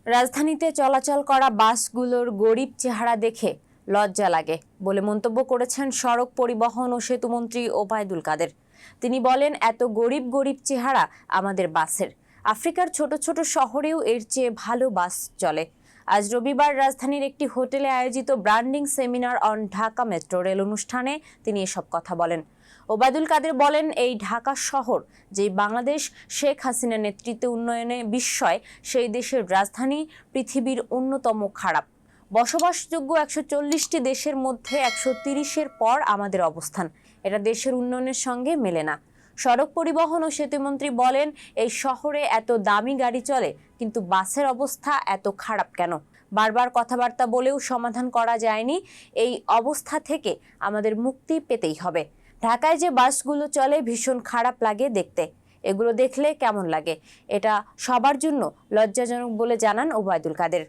রাজধানীতে চলাচল করা বাসগুলোর গরিব চেহারা দেখে লজ্জা লাগে বলে মন্তব্য করেছেন সড়ক পরিবহন ও সেতুমন্ত্রী ওবায়দুল কাদের। তিনি বলেন, এত গরিব গরিব চেহারা আমাদের বাসের। আফ্রিকার ছোট ছোট শহরেও এর চেয়ে ভালো বাস চলে। আজ রবিবার রাজধানীর একটি হোটেলে আয়োজিত branding seminar on Dhaka metro rail অনুষ্ঠানে তিনি এসব কথা বলেন। ওবায়দুল কাদের বলেন, এই ঢাকা শহর যেই বাংলাদেশ শেখ হাসিনার নেতৃত্বে উন্নয়নে বিস্ময়, সেই দেশের রাজধানী পৃথিবীর অন্যতম খারাপ। বসবাসযোগ্য 140টি দেশের মধ্যে 130-এর পর আমাদের অবস্থান। এটা দেশের উন্নয়নের সঙ্গে মেলে না। সড়ক পরিবহন ও সেতুমন্ত্রী বলেন, এই শহরে এত দামি গাড়ি চলে, কিন্তু বাসের অবস্থা এত খারাপ কেন? বারবার কথাবার্তা বলেও সমাধান করা যায়নি। এই অবস্থা থেকে আমাদের মুক্তি পেতেই হবে। ঢাকায় যে বাসগুলো চলে ভীষণ খারাপ লাগে দেখতে। এগুলো দেখলে কেমন লাগে, এটা সবার জন্য লজ্জাজনক বলে জানান ওবায়দুল কাদের।